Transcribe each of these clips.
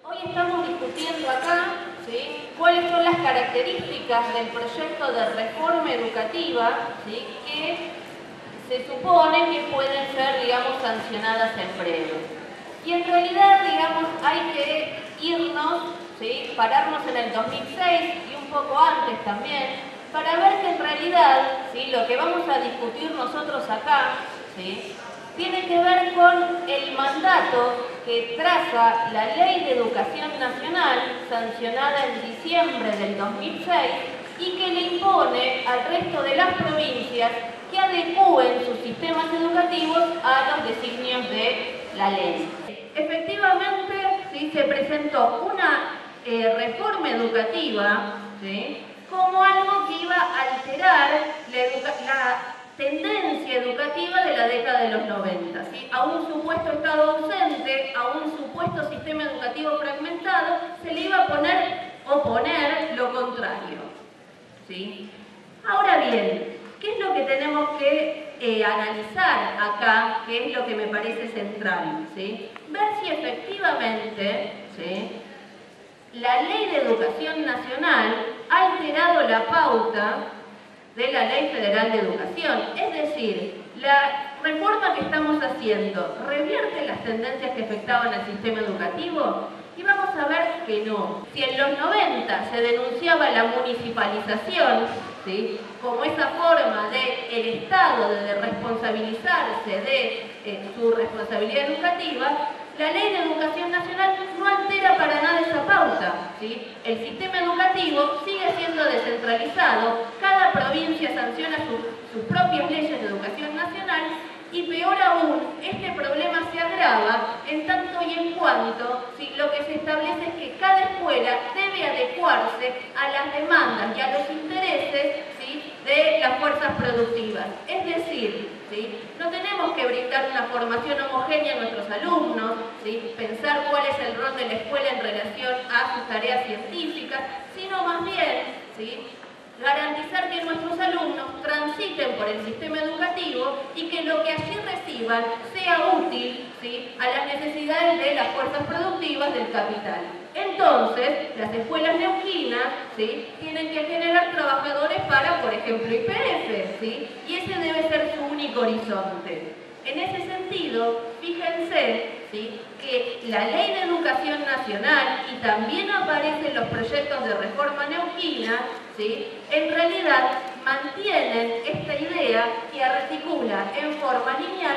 Hoy estamos discutiendo acá, ¿sí?, cuáles son las características del proyecto de reforma educativa, ¿sí?, que se supone que pueden ser, digamos, sancionadas en breve. Y en realidad, digamos, hay que irnos, ¿sí?, pararnos en el 2006 y un poco antes también, para ver que en realidad, ¿sí?, lo que vamos a discutir nosotros acá, ¿sí?, tiene que ver con el mandato que traza la Ley de Educación Nacional, sancionada en diciembre del 2006, y que le impone al resto de las provincias que adecúen sus sistemas educativos a los designios de la ley. Efectivamente, ¿sí?, se presentó una reforma educativa, ¿sí?, como algo que iba a alterar la tendencia educativa de la década de los 90, ¿sí? A un supuesto Estado ausente, a un supuesto sistema educativo fragmentado, se le iba a oponer lo contrario, ¿sí? Ahora bien, ¿qué es lo que tenemos que analizar acá? ¿Qué es lo que me parece central? ¿Sí? Ver si efectivamente, ¿sí?, la Ley de Educación Nacional ha alterado la pauta de la Ley Federal de Educación. Es decir, la reforma que estamos haciendo revierte las tendencias que afectaban al sistema educativo, y vamos a ver que no. Si en los 90 se denunciaba la municipalización, ¿sí?, como esa forma del Estado de responsabilizarse de su responsabilidad educativa, la Ley de Educación Nacional no altera para nada esa pauta, ¿sí? El sistema educativo sigue siendo descentralizado, cada provincia sanciona sus propias leyes de educación nacional, y peor aún, este problema se agrava en tanto y en cuanto, ¿sí?, lo que se establece es que cada escuela debe adecuarse a las demandas y a los intereses, ¿sí?, de las fuerzas productivas. Es decir, ¿sí?, no tenemos que brindar una formación homogénea a nuestros alumnos, ¿sí?, pensar cuál es el rol de la escuela en relación a sus tareas científicas, sino más bien, ¿sí?, garantizar que nuestros alumnos transiten por el sistema educativo y que lo que allí reciban sea útil, ¿sí?, a las necesidades de las fuerzas productivas del capital. Entonces, las escuelas neuquinas, ¿sí?, tienen que generar trabajadores para, por ejemplo, YPF, ¿sí?, y ese debe ser su único horizonte. En ese sentido, fíjense, ¿sí?, que la Ley de Educación Nacional, y también aparecen los proyectos de reforma neuquina, ¿sí?, en realidad mantienen esta idea y articula en forma lineal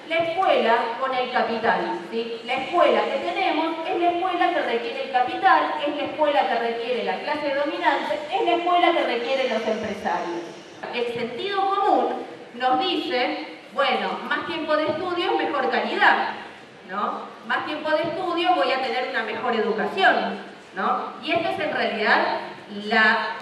la escuela con el capital, ¿sí? La escuela que tenemos es la escuela que requiere el capital, es la escuela que requiere la clase dominante, es la escuela que requiere los empresarios. El sentido común nos dice, bueno, más tiempo de estudio es mejor calidad, ¿no? Más tiempo de estudio voy a tener una mejor educación, ¿no? Y esta es en realidad la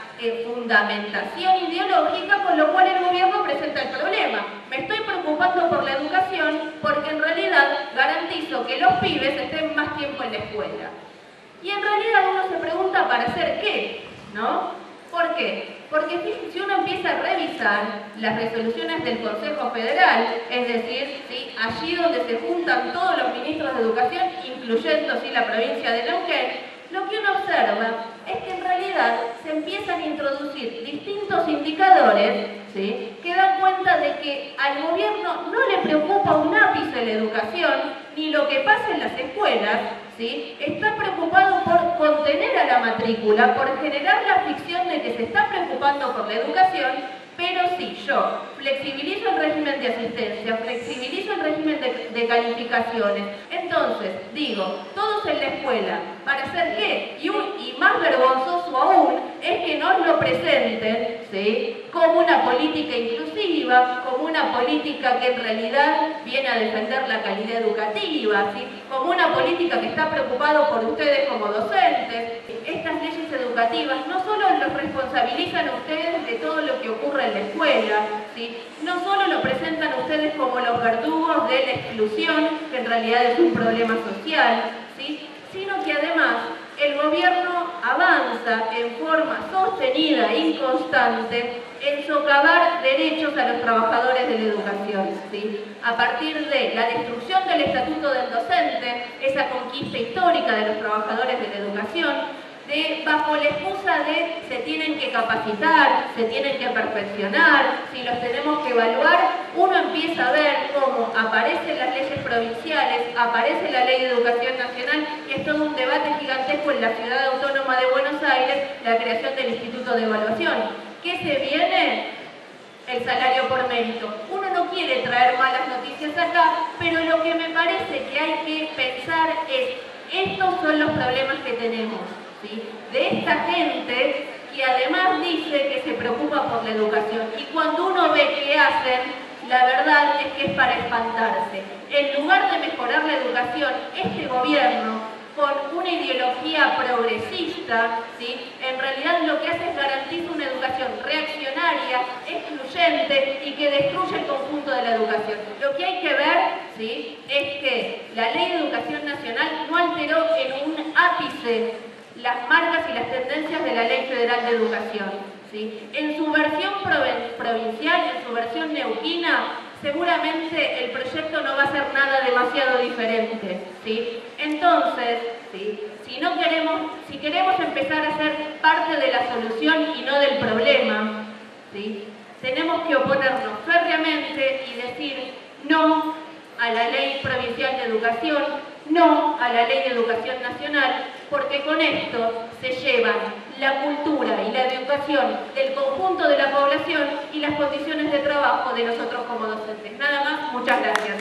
fundamentación ideológica con lo cual el gobierno presenta el problema. Me estoy preocupando por la educación porque en realidad garantizo que los pibes estén más tiempo en la escuela. Y en realidad uno se pregunta, ¿para hacer qué?, ¿no? ¿Por qué? Porque si uno empieza a revisar las resoluciones del Consejo Federal, es decir, ¿sí?, allí donde se juntan todos los ministros de educación, incluyendo, ¿sí?, la provincia de Neuquén, lo que uno observa es que en realidad se empiezan a introducir distintos indicadores, ¿sí?, que dan cuenta de que al gobierno no le preocupa un ápice la educación, ni lo que pasa en las escuelas, ¿sí?, está preocupado por contener a la matrícula, por generar la ficción de que se está preocupando por la educación. Pero si yo flexibilizo el régimen de asistencia, flexibilizo el régimen de calificaciones, entonces digo, todos en la escuela, ¿para hacer qué? Y más vergonzoso aún es que nos lo presenten, ¿sí?, como una política inclusiva, como una política que en realidad viene a defender la calidad educativa, ¿sí?, como una política que está preocupado por ustedes como docentes. Estas leyes educativas no solo los responsabilizan a ustedes de todo lo que ocurre en la escuela, ¿sí?, no solo lo presentan a ustedes como los verdugos de la exclusión, que en realidad es un problema social, ¿sí?, sino que además el gobierno avanza en forma sostenida e inconstante en socavar derechos a los trabajadores de la educación, ¿sí? A partir de la destrucción del estatuto del docente, esa conquista histórica de los trabajadores de la educación, bajo la excusa de se tienen que capacitar, se tienen que perfeccionar, si los tenemos que evaluar, uno empieza a ver cómo aparecen las leyes provinciales, aparece la Ley de Educación Nacional, y es todo un debate gigantesco en la Ciudad Autónoma de Buenos Aires, la creación del Instituto de Evaluación. ¿Qué se viene? El salario por mérito. Uno no quiere traer malas noticias acá, pero lo que me parece que hay que pensar es, estos son los problemas que tenemos, ¿sí? De esta gente que además dice que se preocupa por la educación, y cuando uno ve qué hacen, la verdad es que es para espantarse. En lugar de mejorar la educación, este gobierno, con una ideología progresista, ¿sí?, en realidad lo que hace es garantizar una educación reaccionaria, excluyente y que destruye el conjunto de la educación. Lo que hay que ver, ¿sí?, es que la Ley de Educación Nacional no alteró en un ápice las marcas y las tendencias de la Ley Federal de Educación, ¿sí? En su versión provincial, en su versión neuquina, seguramente el proyecto no va a ser nada demasiado diferente, ¿sí? Entonces, ¿sí?, si queremos empezar a ser parte de la solución y no del problema, ¿sí?, tenemos que oponernos férreamente y decir no a la Ley Provincial de Educación, no a la Ley de Educación Nacional, porque con esto se llevan la cultura y la educación del conjunto de la población y las condiciones de trabajo de nosotros como docentes. Nada más, muchas gracias.